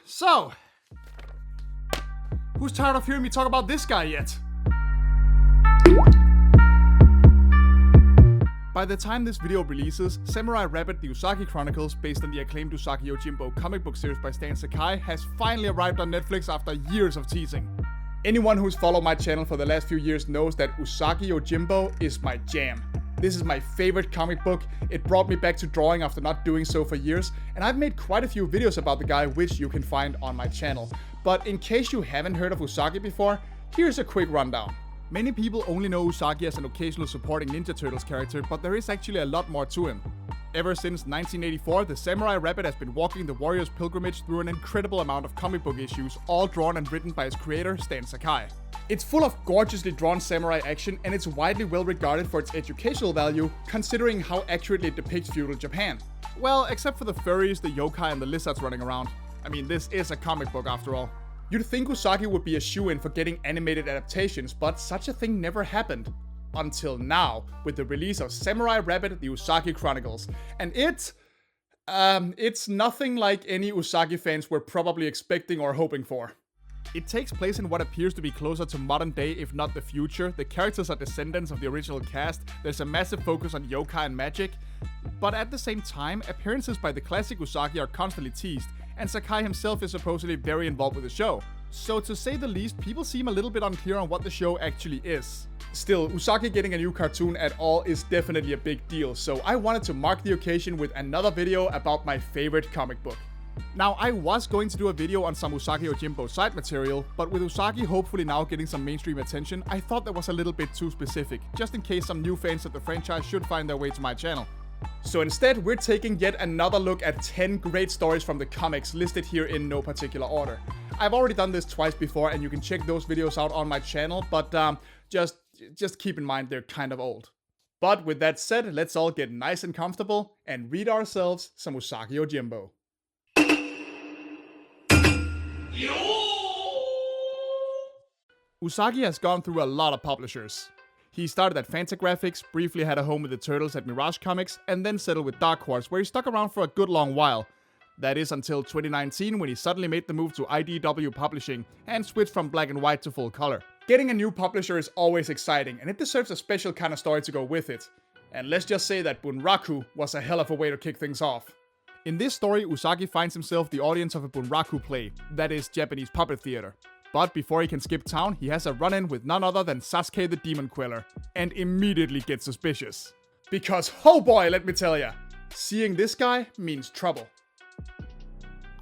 So, who's tired of hearing me talk about this guy yet? By the time this video releases, Samurai Rabbit: The Usagi Chronicles, based on the acclaimed Usagi Yojimbo comic book series by Stan Sakai, has finally arrived on Netflix after years of teasing. Anyone who's followed my channel for the last few years knows that Usagi Yojimbo is my jam. This is my favorite comic book. It brought me back to drawing after not doing so for years, and I've made quite a few videos about the guy, which you can find on my channel. But in case you haven't heard of Usagi before, here's a quick rundown. Many people only know Usagi as an occasional supporting Ninja Turtles character, but there is actually a lot more to him. Ever since 1984, the Samurai Rabbit has been walking the warrior's pilgrimage through an incredible amount of comic book issues, all drawn and written by his creator, Stan Sakai. It's full of gorgeously drawn samurai action, and it's widely well regarded for its educational value, considering how accurately it depicts feudal Japan. Well, except for the furries, the yokai, and the lizards running around. I mean, this is a comic book after all. You'd think Usagi would be a shoo-in for getting animated adaptations, but such a thing never happened. Until now, with the release of Samurai Rabbit: The Usagi Chronicles. And it's nothing like any Usagi fans were probably expecting or hoping for. It takes place in what appears to be closer to modern day, if not the future. The characters are descendants of the original cast, there's a massive focus on yokai and magic, but at the same time, appearances by the classic Usagi are constantly teased, and Sakai himself is supposedly very involved with the show. So to say the least, people seem a little bit unclear on what the show actually is. Still, Usagi getting a new cartoon at all is definitely a big deal, so I wanted to mark the occasion with another video about my favorite comic book. Now, I was going to do a video on some Usagi Yojimbo side material, but with Usagi hopefully now getting some mainstream attention, I thought that was a little bit too specific, just in case some new fans of the franchise should find their way to my channel. So instead, we're taking yet another look at 10 great stories from the comics, listed here in no particular order. I've already done this twice before, and you can check those videos out on my channel, but just keep in mind they're kind of old. But with that said, let's all get nice and comfortable and read ourselves some Usagi Yojimbo. Usagi has gone through a lot of publishers. He started at Fantagraphics, briefly had a home with the Turtles at Mirage Comics, and then settled with Dark Horse, where he stuck around for a good long while. That is until 2019, when he suddenly made the move to IDW Publishing and switched from black and white to full color. Getting a new publisher is always exciting, and it deserves a special kind of story to go with it. And let's just say that Bunraku was a hell of a way to kick things off. In this story, Usagi finds himself the audience of a Bunraku play, that is, Japanese puppet theater. But before he can skip town, he has a run-in with none other than Sasuke the Demon Queller, and immediately gets suspicious. Because, oh boy, let me tell ya, seeing this guy means trouble.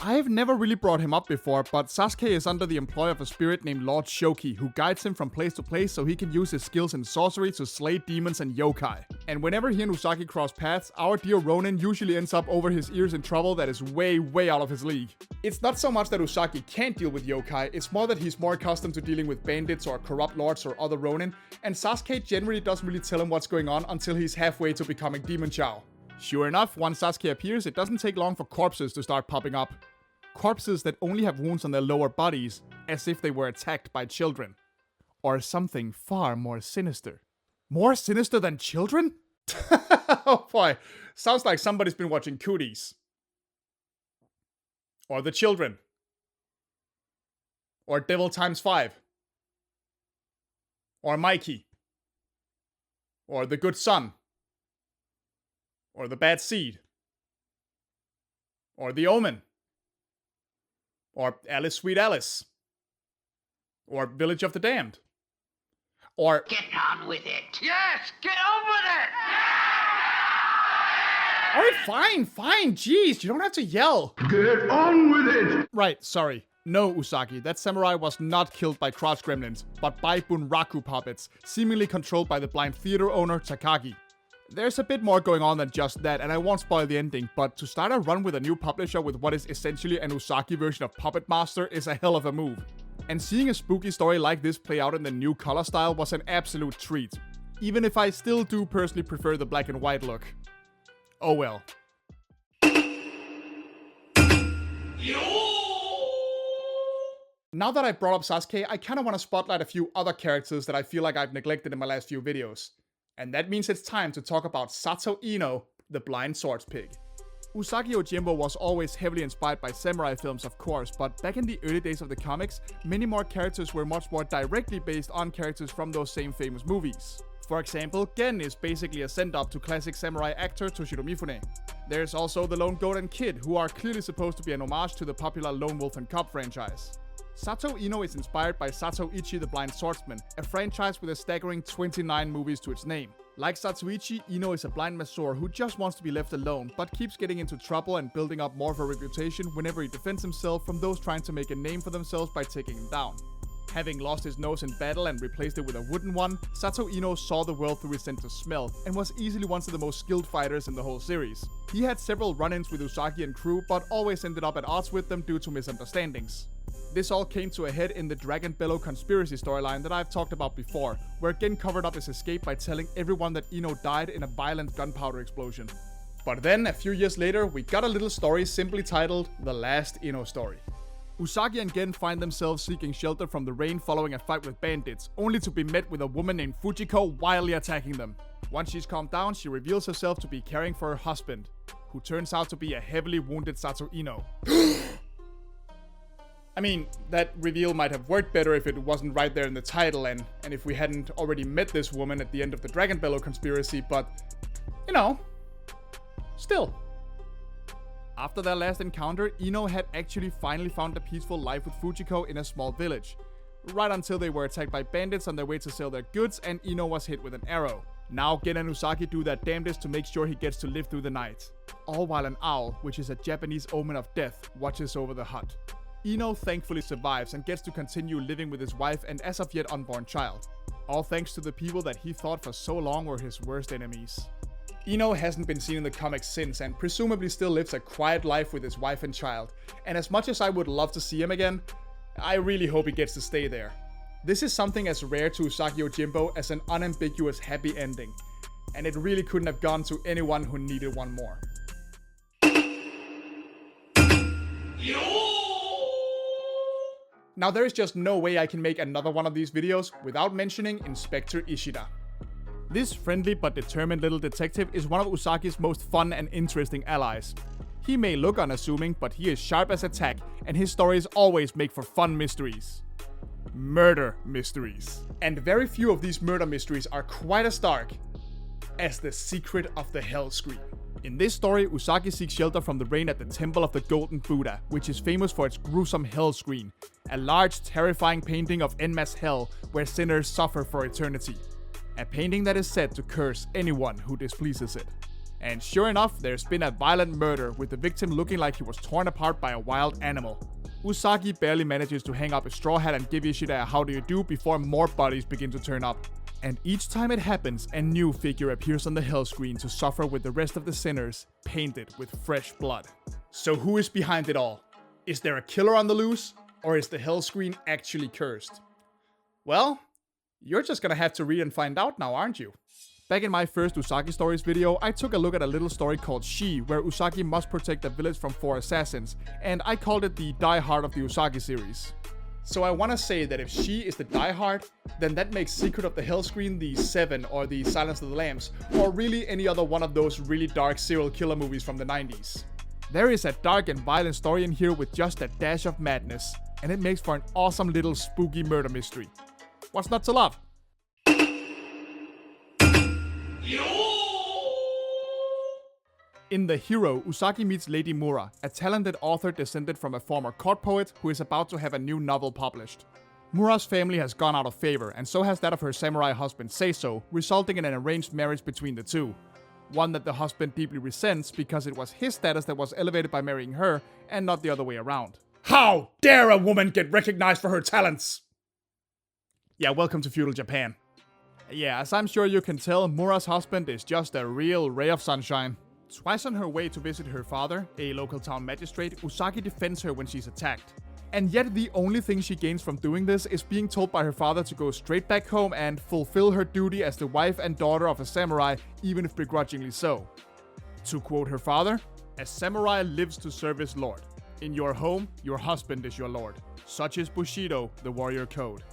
I've never really brought him up before, but Sasuke is under the employ of a spirit named Lord Shoki, who guides him from place to place so he can use his skills in sorcery to slay demons and yokai. And whenever he and Usagi cross paths, our dear Ronin usually ends up over his ears in trouble that is way out of his league. It's not so much that Usagi can't deal with yokai, it's more that he's more accustomed to dealing with bandits or corrupt lords or other Ronin, and Sasuke generally doesn't really tell him what's going on until he's halfway to becoming Demon Chow. Sure enough, once Sasuke appears, it doesn't take long for corpses to start popping up. Corpses that only have wounds on their lower bodies, as if they were attacked by children. Or something far more sinister. More sinister than children? Oh boy, sounds like somebody's been watching Cooties. Or The Children. Or Devil Times 5. Or Mikey. Or The Good Son. Or The Bad Seed. Or The Omen. Or Alice Sweet Alice. Or Village of the Damned. Or Get on with it. Yes, get on with it! Alright, fine, jeez, you don't have to yell. Get on with it! Right, sorry. No, Usagi, that samurai was not killed by crotch gremlins, but by Bunraku puppets, seemingly controlled by the blind theater owner Takagi. There's a bit more going on than just that, and I won't spoil the ending, but to start a run with a new publisher with what is essentially an Usagi version of Puppet Master is a hell of a move. And seeing a spooky story like this play out in the new color style was an absolute treat, even if I still do personally prefer the black and white look. Oh well. Now that I brought up Sasuke, I kinda wanna spotlight a few other characters that I feel like I've neglected in my last few videos. And that means it's time to talk about Sato Ino, the Blind Swords Pig. Usagi Yojimbo was always heavily inspired by samurai films, of course, but back in the early days of the comics, many more characters were much more directly based on characters from those same famous movies. For example, Gen is basically a send-up to classic samurai actor Toshiro Mifune. There's also the Lone Goat and Kid, who are clearly supposed to be an homage to the popular Lone Wolf and Cub franchise. Sato Ino is inspired by Sato Ichi the Blind Swordsman, a franchise with a staggering 29 movies to its name. Like Satoichi, Ino is a blind masseur who just wants to be left alone, but keeps getting into trouble and building up more of a reputation whenever he defends himself from those trying to make a name for themselves by taking him down. Having lost his nose in battle and replaced it with a wooden one, Sato Ino saw the world through his sense of smell, and was easily one of the most skilled fighters in the whole series. He had several run-ins with Usagi and crew, but always ended up at odds with them due to misunderstandings. This all came to a head in the Dragon Bellow conspiracy storyline that I've talked about before, where Gen covered up his escape by telling everyone that Ino died in a violent gunpowder explosion. But then, a few years later, we got a little story simply titled The Last Ino Story. Usagi and Gen find themselves seeking shelter from the rain following a fight with bandits, only to be met with a woman named Fujiko wildly attacking them. Once she's calmed down, she reveals herself to be caring for her husband, who turns out to be a heavily wounded Sato Ino. I mean, that reveal might have worked better if it wasn't right there in the title and if we hadn't already met this woman at the end of the Dragon Bellow conspiracy, but, you know, still. After their last encounter, Ino had actually finally found a peaceful life with Fujiko in a small village. Right until they were attacked by bandits on their way to sell their goods and Ino was hit with an arrow. Now Gen and Usagi do their damnedest to make sure he gets to live through the night. All while an owl, which is a Japanese omen of death, watches over the hut. Ino thankfully survives and gets to continue living with his wife and as of yet unborn child. All thanks to the people that he thought for so long were his worst enemies. Ino hasn't been seen in the comics since and presumably still lives a quiet life with his wife and child, and as much as I would love to see him again, I really hope he gets to stay there. This is something as rare to Usagi Yojimbo as an unambiguous happy ending, and it really couldn't have gone to anyone who needed one more. Now there is just no way I can make another one of these videos without mentioning Inspector Ishida. This friendly but determined little detective is one of Usagi's most fun and interesting allies. He may look unassuming, but he is sharp as a tack, and his stories always make for fun mysteries. Murder mysteries. And very few of these murder mysteries are quite as dark as the secret of the hellscreen. In this story, Usagi seeks shelter from the rain at the Temple of the Golden Buddha, which is famous for its gruesome hellscreen, a large, terrifying painting of Enma's hell where sinners suffer for eternity. A painting that is said to curse anyone who displeases it. And sure enough, there's been a violent murder with the victim looking like he was torn apart by a wild animal. Usagi barely manages to hang up a straw hat and give Ishida a how do you do before more bodies begin to turn up. And each time it happens, a new figure appears on the hellscreen to suffer with the rest of the sinners, painted with fresh blood. So who is behind it all? Is there a killer on the loose? Or is the hellscreen actually cursed? Well, you're just gonna have to read and find out now, aren't you? Back in my first Usagi Stories video, I took a look at a little story called She, where Usagi must protect a village from 4 assassins, and I called it the Die Hard of the Usagi series. So I wanna say that if She is the Die Hard, then that makes Secret of the Hellscreen the 7 or the Silence of the Lambs, or really any other one of those really dark serial killer movies from the 90s. There is a dark and violent story in here with just a dash of madness, and it makes for an awesome little spooky murder mystery. What's not to love? In The Hero, Usagi meets Lady Mura, a talented author descended from a former court poet who is about to have a new novel published. Mura's family has gone out of favor, and so has that of her samurai husband Seiso, resulting in an arranged marriage between the two. One that the husband deeply resents because it was his status that was elevated by marrying her, and not the other way around. How dare a woman get recognized for her talents? Yeah, welcome to feudal Japan. Yeah, as I'm sure you can tell, Mura's husband is just a real ray of sunshine. Twice on her way to visit her father, a local town magistrate, Usagi defends her when she's attacked. And yet the only thing she gains from doing this is being told by her father to go straight back home and fulfill her duty as the wife and daughter of a samurai, even if begrudgingly so. To quote her father, "A samurai lives to serve his lord. In your home, your husband is your lord. Such is Bushido, the warrior code.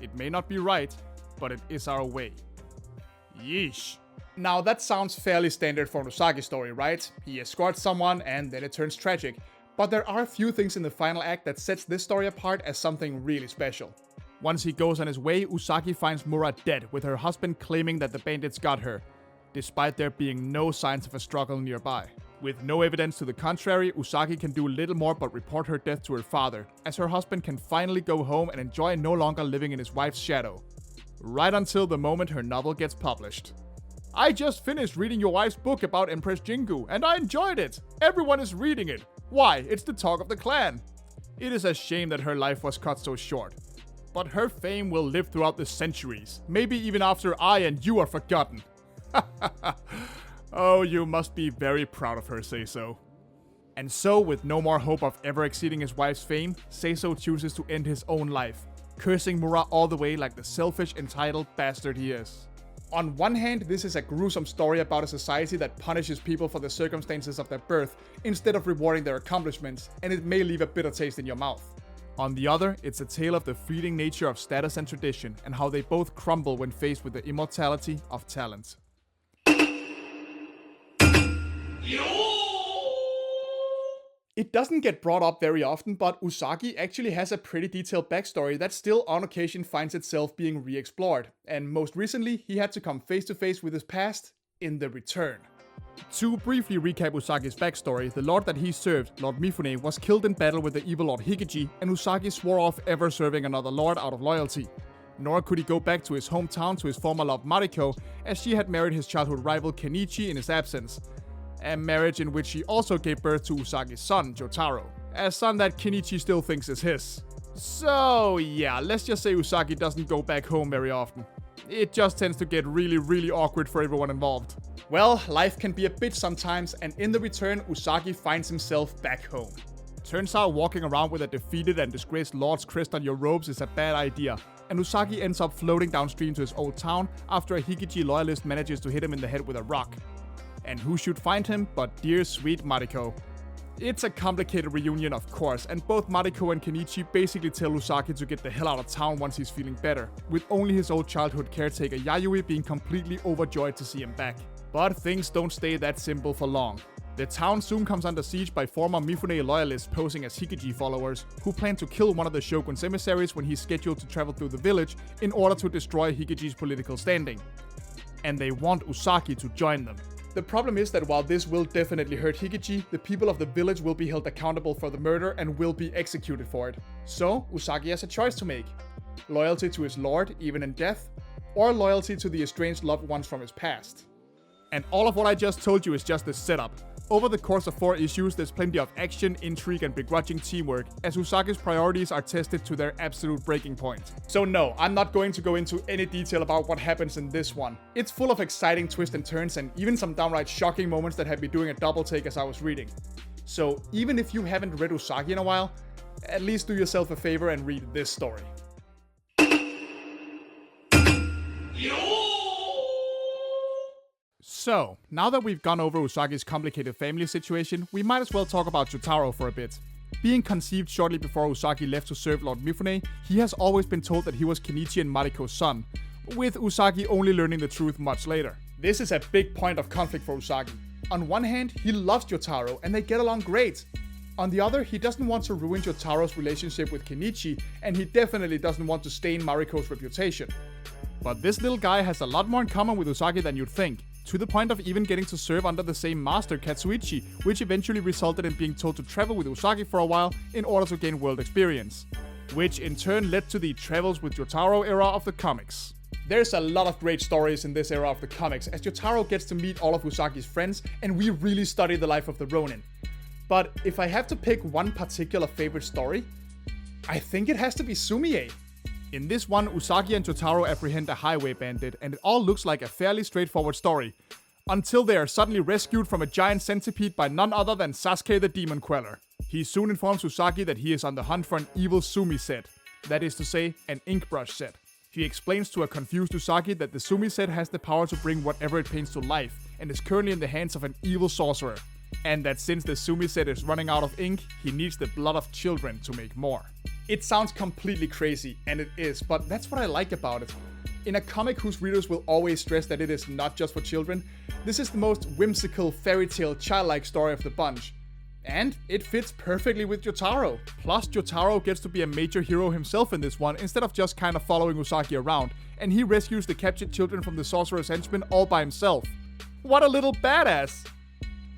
It may not be right, but it is our way." Yeesh. Now that sounds fairly standard for an Usagi story, right? He escorts someone and then it turns tragic. But there are a few things in the final act that sets this story apart as something really special. Once he goes on his way, Usagi finds Mura dead, with her husband claiming that the bandits got her, despite there being no signs of a struggle nearby. With no evidence to the contrary, Usagi can do little more but report her death to her father, as her husband can finally go home and enjoy no longer living in his wife's shadow. Right until the moment her novel gets published. I just finished reading your wife's book about Empress Jingu, and I enjoyed it! Everyone is reading it! Why? It's the talk of the clan! It is a shame that her life was cut so short. But her fame will live throughout the centuries, maybe even after I and you are forgotten. Oh, you must be very proud of her, Seiso. And so, with no more hope of ever exceeding his wife's fame, Seiso chooses to end his own life, cursing Mura all the way like the selfish, entitled bastard he is. On one hand, this is a gruesome story about a society that punishes people for the circumstances of their birth instead of rewarding their accomplishments, and it may leave a bitter taste in your mouth. On the other, it's a tale of the fleeting nature of status and tradition, and how they both crumble when faced with the immortality of talent. It doesn't get brought up very often, but Usagi actually has a pretty detailed backstory that still on occasion finds itself being re-explored, and most recently he had to come face to face with his past in The Return. To briefly recap Usagi's backstory, the lord that he served, Lord Mifune, was killed in battle with the evil Lord Hikiji, and Usagi swore off ever serving another lord out of loyalty. Nor could he go back to his hometown to his former love Mariko, as she had married his childhood rival Kenichi in his absence. A marriage in which he also gave birth to Usagi's son, Jotaro, a son that Kenichi still thinks is his. So yeah, let's just say Usagi doesn't go back home very often. It just tends to get really awkward for everyone involved. Well, life can be a bitch sometimes, and in The Return, Usagi finds himself back home. Turns out walking around with a defeated and disgraced lord's crest on your robes is a bad idea, and Usagi ends up floating downstream to his old town after a Hikiji loyalist manages to hit him in the head with a rock. And who should find him but dear sweet Mariko. It's a complicated reunion, of course, and both Mariko and Kenichi basically tell Usagi to get the hell out of town once he's feeling better, with only his old childhood caretaker Yayoi being completely overjoyed to see him back. But things don't stay that simple for long. The town soon comes under siege by former Mifune loyalists posing as Hikiji followers, who plan to kill one of the shogun's emissaries when he's scheduled to travel through the village in order to destroy Hikiji's political standing. And they want Usagi to join them. The problem is that while this will definitely hurt Hikiji, the people of the village will be held accountable for the murder and will be executed for it. So, Usagi has a choice to make. Loyalty to his lord, even in death, or loyalty to the estranged loved ones from his past. And all of what I just told you is just the setup. Over the course of 4 issues, there's plenty of action, intrigue, and begrudging teamwork, as Usagi's priorities are tested to their absolute breaking point. So no, I'm not going to go into any detail about what happens in this one. It's full of exciting twists and turns, and even some downright shocking moments that had me doing a double take as I was reading. So even if you haven't read Usagi in a while, at least do yourself a favor and read this story. So, now that we've gone over Usagi's complicated family situation, we might as well talk about Jotaro for a bit. Being conceived shortly before Usagi left to serve Lord Mifune, he has always been told that he was Kenichi and Mariko's son, with Usagi only learning the truth much later. This is a big point of conflict for Usagi. On one hand, he loves Jotaro and they get along great. On the other, he doesn't want to ruin Jotaro's relationship with Kenichi, and he definitely doesn't want to stain Mariko's reputation. But this little guy has a lot more in common with Usagi than you'd think, to the point of even getting to serve under the same master, Katsuichi, which eventually resulted in being told to travel with Usagi for a while in order to gain world experience. Which in turn led to the Travels with Jotaro era of the comics. There's a lot of great stories in this era of the comics, as Jotaro gets to meet all of Usagi's friends, and we really study the life of the Ronin. But if I have to pick one particular favorite story, I think it has to be Sumie. In this one, Usagi and Jotaro apprehend a highway bandit, and it all looks like a fairly straightforward story. Until they are suddenly rescued from a giant centipede by none other than Sasuke the Demon Queller. He soon informs Usagi that he is on the hunt for an evil Sumi set. That is to say, an ink brush set. He explains to a confused Usagi that the Sumi set has the power to bring whatever it paints to life, and is currently in the hands of an evil sorcerer. And that since the Sumi set is running out of ink, he needs the blood of children to make more. It sounds completely crazy, and it is, but that's what I like about it. In a comic whose readers will always stress that it is not just for children, this is the most whimsical, fairy tale, childlike story of the bunch. And it fits perfectly with Jotaro. Plus, Jotaro gets to be a major hero himself in this one, instead of just kind of following Usagi around, and he rescues the captured children from the sorcerer's henchmen all by himself. What a little badass!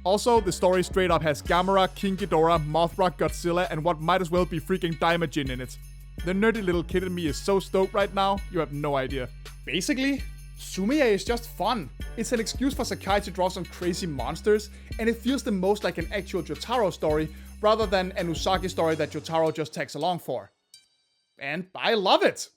Also, the story straight up has Gamera, King Ghidorah, Mothra, Godzilla, and what might as well be freaking Daimajin in it. The nerdy little kid in me is so stoked right now, you have no idea. Basically, Sumie is just fun. It's an excuse for Sakai to draw some crazy monsters, and it feels the most like an actual Jotaro story, rather than an Usagi story that Jotaro just tags along for. And I love it!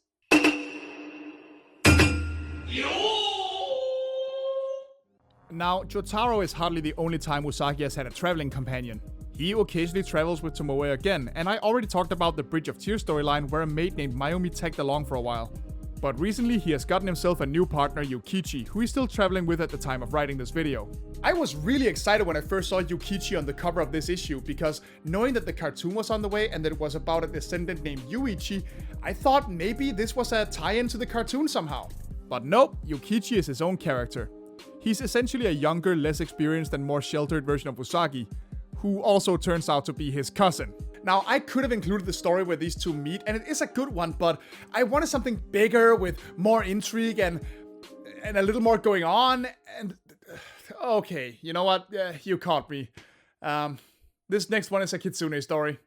Now, Jotaro is hardly the only time Usagi has had a traveling companion. He occasionally travels with Tomoe again, and I already talked about the Bridge of Tears storyline where a maid named Mayumi tagged along for a while. But recently he has gotten himself a new partner, Yukichi, who he's still traveling with at the time of writing this video. I was really excited when I first saw Yukichi on the cover of this issue, because knowing that the cartoon was on the way and that it was about a descendant named Yuichi, I thought maybe this was a tie-in to the cartoon somehow. But nope, Yukichi is his own character. He's essentially a younger, less experienced and more sheltered version of Usagi, who also turns out to be his cousin. Now, I could have included the story where these two meet, and it is a good one, but I wanted something bigger with more intrigue and a little more going on, and... Okay, you know what? You caught me. This next one is a Kitsune story.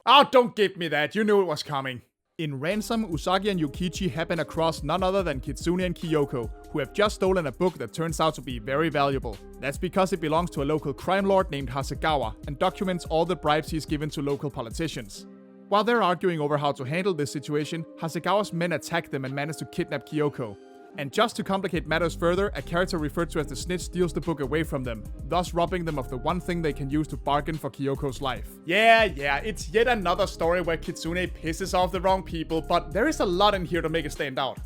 Oh, don't give me that. You knew it was coming. In Ransom, Usagi and Yukichi happen across none other than Kitsune and Kyoko, who have just stolen a book that turns out to be very valuable. That's because it belongs to a local crime lord named Hasegawa, and documents all the bribes he's given to local politicians. While they're arguing over how to handle this situation, Hasegawa's men attack them and manage to kidnap Kyoko. And just to complicate matters further, a character referred to as the Snitch steals the book away from them, thus robbing them of the one thing they can use to bargain for Kyoko's life. Yeah, it's yet another story where Kitsune pisses off the wrong people, but there is a lot in here to make it stand out.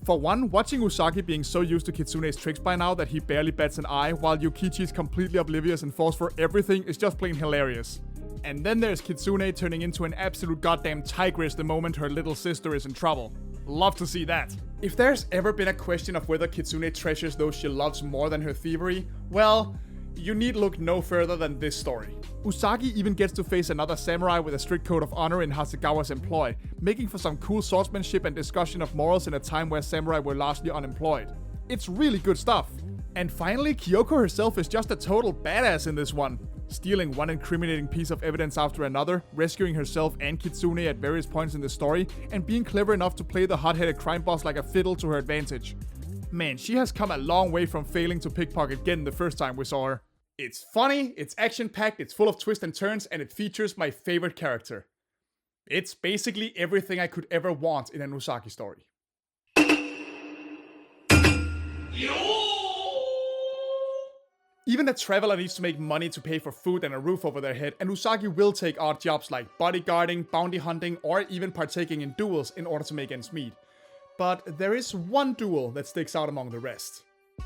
For one, watching Usagi being so used to Kitsune's tricks by now that he barely bats an eye, while Yukichi is completely oblivious and falls for everything, is just plain hilarious. And then there's Kitsune turning into an absolute goddamn tigress the moment her little sister is in trouble. Love to see that. If there's ever been a question of whether Kitsune treasures those she loves more than her thievery, well, you need look no further than this story. Usagi even gets to face another samurai with a strict code of honor in Hasegawa's employ, making for some cool swordsmanship and discussion of morals in a time where samurai were largely unemployed. It's really good stuff. And finally, Kyoko herself is just a total badass in this one, stealing one incriminating piece of evidence after another, rescuing herself and Kitsune at various points in the story, and being clever enough to play the hot-headed crime boss like a fiddle to her advantage. Man, she has come a long way from failing to pickpocket Gen the first time we saw her. It's funny, it's action-packed, it's full of twists and turns, and it features my favorite character. It's basically everything I could ever want in an Usagi story. Even a traveler needs to make money to pay for food and a roof over their head, and Usagi will take odd jobs like bodyguarding, bounty hunting, or even partaking in duels in order to make ends meet. But there is one duel that sticks out among the rest.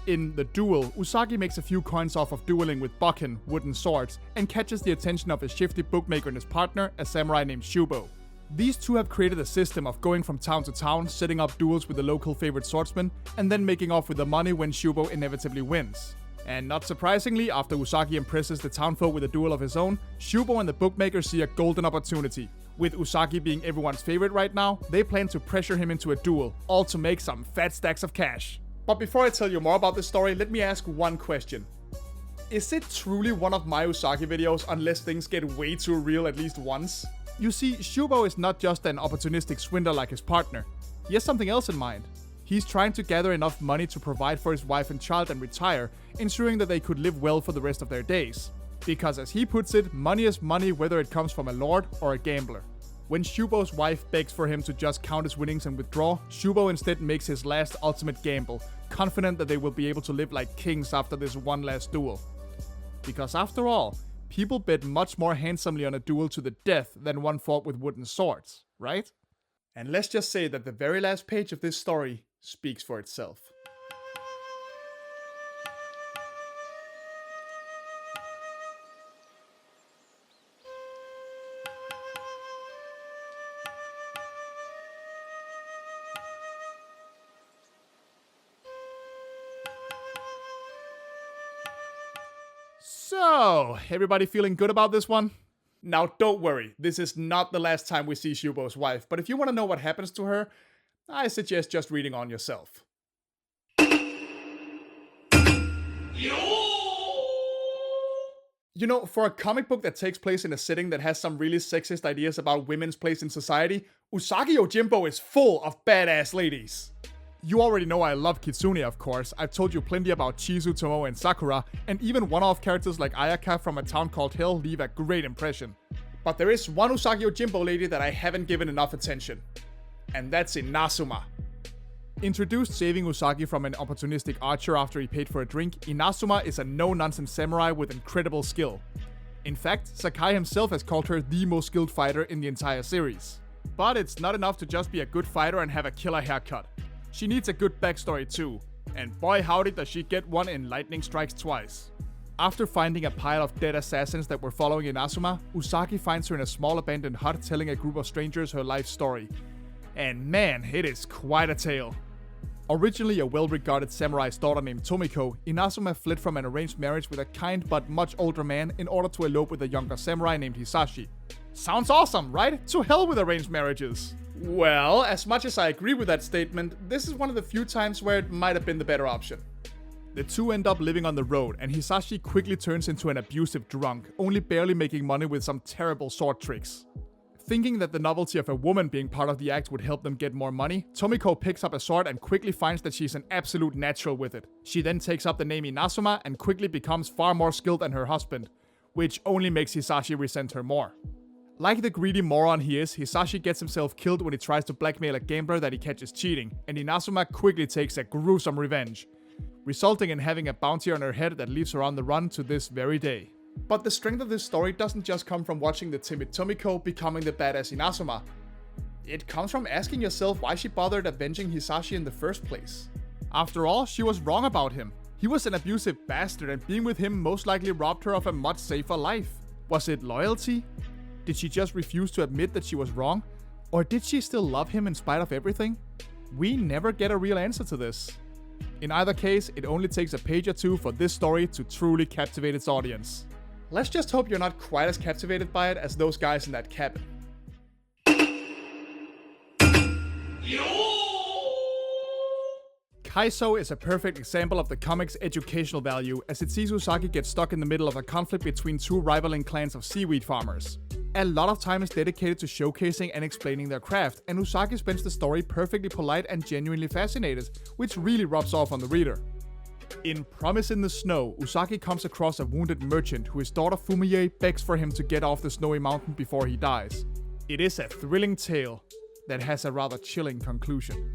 In the duel, Usagi makes a few coins off of dueling with bokken, wooden swords, and catches the attention of his shifty bookmaker and his partner, a samurai named Shubo. These two have created a system of going from town to town, setting up duels with the local favorite swordsman, and then making off with the money when Shubo inevitably wins. And not surprisingly, after Usagi impresses the townfolk with a duel of his own, Shubo and the bookmaker see a golden opportunity. With Usagi being everyone's favorite right now, they plan to pressure him into a duel, all to make some fat stacks of cash. But before I tell you more about this story, let me ask one question. Is it truly one of my Usagi videos unless things get way too real at least once? You see, Shubo is not just an opportunistic swindler like his partner. He has something else in mind. He's trying to gather enough money to provide for his wife and child and retire, ensuring that they could live well for the rest of their days. Because as he puts it, money is money whether it comes from a lord or a gambler. When Shubo's wife begs for him to just count his winnings and withdraw, Shubo instead makes his last ultimate gamble, confident that they will be able to live like kings after this one last duel. Because after all, people bet much more handsomely on a duel to the death than one fought with wooden swords, right? And let's just say that the very last page of this story speaks for itself. So, everybody feeling good about this one? Now don't worry, this is not the last time we see Shubo's wife, but if you want to know what happens to her, I suggest just reading on yourself. You know, for a comic book that takes place in a setting that has some really sexist ideas about women's place in society, Usagi Yojimbo is full of badass ladies. You already know I love Kitsune, of course. I've told you plenty about Chizu, Tomo, and Sakura, and even one-off characters like Ayaka from A Town Called Hell leave a great impression. But there is one Usagi Yojimbo lady that I haven't given enough attention, and that's Inazuma. Introduced saving Usagi from an opportunistic archer after he paid for a drink, Inazuma is a no-nonsense samurai with incredible skill. In fact, Sakai himself has called her the most skilled fighter in the entire series. But it's not enough to just be a good fighter and have a killer haircut. She needs a good backstory too, and boy howdy does she get one in Lightning Strikes Twice. After finding a pile of dead assassins that were following Inazuma, Usagi finds her in a small abandoned hut telling a group of strangers her life story. And man, it is quite a tale. Originally a well-regarded samurai's daughter named Tomiko, Inazuma fled from an arranged marriage with a kind but much older man in order to elope with a younger samurai named Hisashi. Sounds awesome, right? To hell with arranged marriages. Well, as much as I agree with that statement, this is one of the few times where it might have been the better option. The two end up living on the road, and Hisashi quickly turns into an abusive drunk, only barely making money with some terrible sword tricks. Thinking that the novelty of a woman being part of the act would help them get more money, Tomiko picks up a sword and quickly finds that she's an absolute natural with it. She then takes up the name Inazuma and quickly becomes far more skilled than her husband, which only makes Hisashi resent her more. Like the greedy moron he is, Hisashi gets himself killed when he tries to blackmail a gambler that he catches cheating, and Inazuma quickly takes a gruesome revenge, resulting in having a bounty on her head that leaves her on the run to this very day. But the strength of this story doesn't just come from watching the timid Tomiko becoming the badass Inazuma. It comes from asking yourself why she bothered avenging Hisashi in the first place. After all, she was wrong about him. He was an abusive bastard, and being with him most likely robbed her of a much safer life. Was it loyalty? Did she just refuse to admit that she was wrong? Or did she still love him in spite of everything? We never get a real answer to this. In either case, it only takes a page or two for this story to truly captivate its audience. Let's just hope you're not quite as captivated by it as those guys in that cabin. Kaiso is a perfect example of the comic's educational value, as it sees Usagi get stuck in the middle of a conflict between two rivaling clans of seaweed farmers. A lot of time is dedicated to showcasing and explaining their craft, and Usagi spends the story perfectly polite and genuinely fascinated, which really rubs off on the reader. In Promise in the Snow, Usagi comes across a wounded merchant who his daughter Fumie begs for him to get off the snowy mountain before he dies. It is a thrilling tale that has a rather chilling conclusion.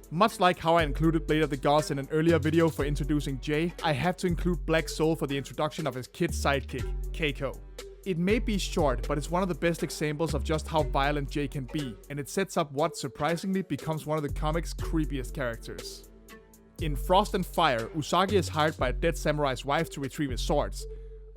Much like how I included Blade of the Gods in an earlier video for introducing Jay, I have to include Black Soul for the introduction of his kid sidekick, Keiko. It may be short, but it's one of the best examples of just how violent Jay can be, and it sets up what surprisingly becomes one of the comic's creepiest characters. In Frost and Fire, Usagi is hired by a dead samurai's wife to retrieve his swords,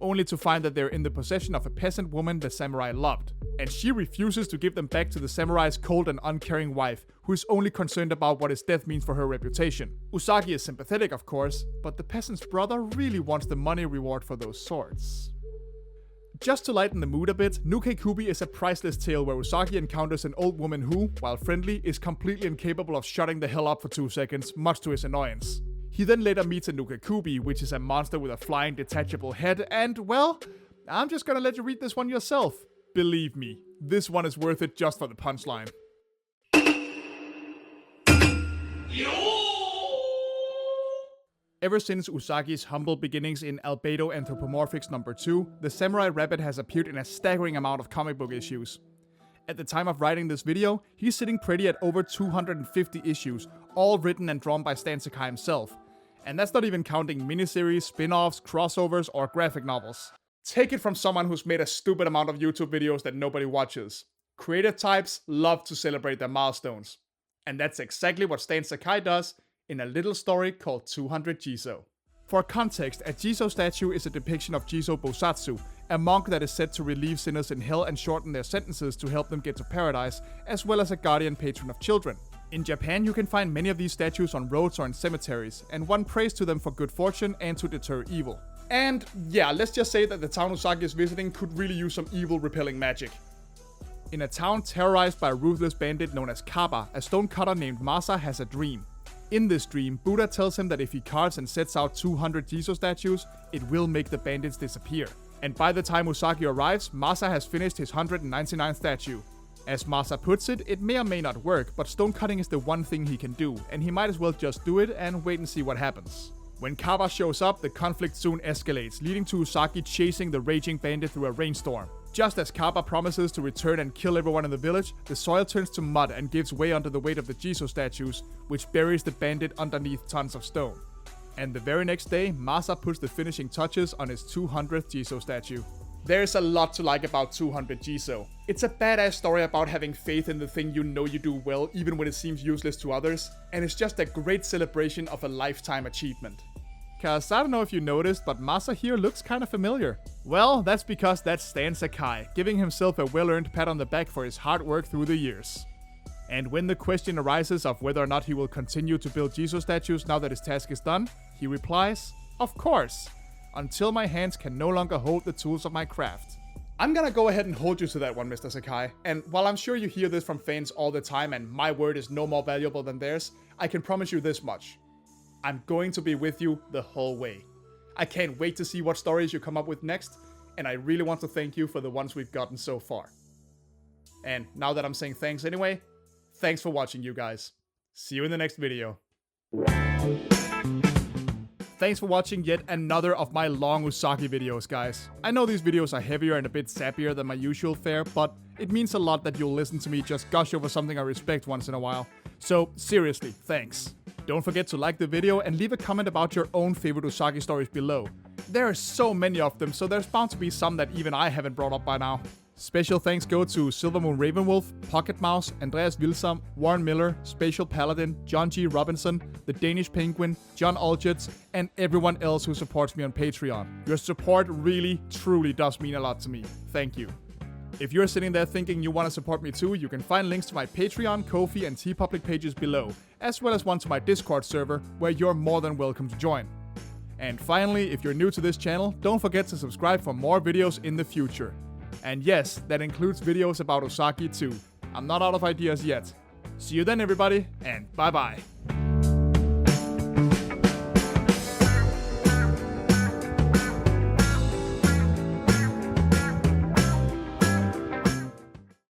only to find that they're in the possession of a peasant woman the samurai loved, and she refuses to give them back to the samurai's cold and uncaring wife, who is only concerned about what his death means for her reputation. Usagi is sympathetic, of course, but the peasant's brother really wants the money reward for those swords. Just to lighten the mood a bit, Nuke Kubi is a priceless tale where Usagi encounters an old woman who, while friendly, is completely incapable of shutting the hell up for 2 seconds, much to his annoyance. He then later meets a Nuke Kubi, which is a monster with a flying detachable head, and well, I'm just gonna let you read this one yourself. Believe me, this one is worth it just for the punchline. Ever since Usagi's humble beginnings in Albedo Anthropomorphics number 2, the Samurai Rabbit has appeared in a staggering amount of comic book issues. At the time of writing this video, he's sitting pretty at over 250 issues, all written and drawn by Stan Sakai himself. And that's not even counting miniseries, spin-offs, crossovers, or graphic novels. Take it from someone who's made a stupid amount of YouTube videos that nobody watches. Creative types love to celebrate their milestones. And that's exactly what Stan Sakai does in a little story called 200 Jizo. For context, a Jizo statue is a depiction of Jizo Bosatsu, a monk that is said to relieve sinners in hell and shorten their sentences to help them get to paradise, as well as a guardian patron of children. In Japan, you can find many of these statues on roads or in cemeteries, and one prays to them for good fortune and to deter evil. And yeah, let's just say that the town Usagi is visiting could really use some evil repelling magic. In a town terrorized by a ruthless bandit known as Kaba, a stonecutter named Masa has a dream. In this dream, Buddha tells him that if he carves and sets out 200 Jizo statues, it will make the bandits disappear. And by the time Usagi arrives, Masa has finished his 199th statue. As Masa puts it, it may or may not work, but stonecutting is the one thing he can do, and he might as well just do it and wait and see what happens. When Kaba shows up, the conflict soon escalates, leading to Usagi chasing the raging bandit through a rainstorm. Just as Kaba promises to return and kill everyone in the village, the soil turns to mud and gives way under the weight of the Jizo statues, which buries the bandit underneath tons of stone. And the very next day, Masa puts the finishing touches on his 200th Jizo statue. There's a lot to like about 200 Jizo. It's a badass story about having faith in the thing you know you do well, even when it seems useless to others, and it's just a great celebration of a lifetime achievement. Cause I don't know if you noticed, but Masa here looks kinda familiar. Well, that's because that's Stan Sakai, giving himself a well-earned pat on the back for his hard work through the years. And when the question arises of whether or not he will continue to build Jizo statues now that his task is done, he replies, "Of course, until my hands can no longer hold the tools of my craft." I'm gonna go ahead and hold you to that one, Mr. Sakai. And while I'm sure you hear this from fans all the time and my word is no more valuable than theirs, I can promise you this much. I'm going to be with you the whole way. I can't wait to see what stories you come up with next, and I really want to thank you for the ones we've gotten so far. And now that I'm saying thanks anyway, thanks for watching, you guys. See you in the next video. Thanks for watching yet another of my long Usagi videos, guys. I know these videos are heavier and a bit sappier than my usual fare, but it means a lot that you'll listen to me just gush over something I respect once in a while. So seriously, thanks. Don't forget to like the video and leave a comment about your own favorite Usagi stories below. There are so many of them, so there's bound to be some that even I haven't brought up by now. Special thanks go to Silver Moon Ravenwolf, Pocket Mouse, Andreas Wilsam, Warren Miller, Spatial Paladin, John G. Robinson, The Danish Penguin, John Algitz, and everyone else who supports me on Patreon. Your support really, truly does mean a lot to me. Thank you. If you're sitting there thinking you want to support me too, you can find links to my Patreon, Ko-fi, and TeePublic pages below, as well as one to my Discord server, where you're more than welcome to join. And finally, if you're new to this channel, don't forget to subscribe for more videos in the future. And yes, that includes videos about Usagi too. I'm not out of ideas yet. See you then, everybody, and bye-bye.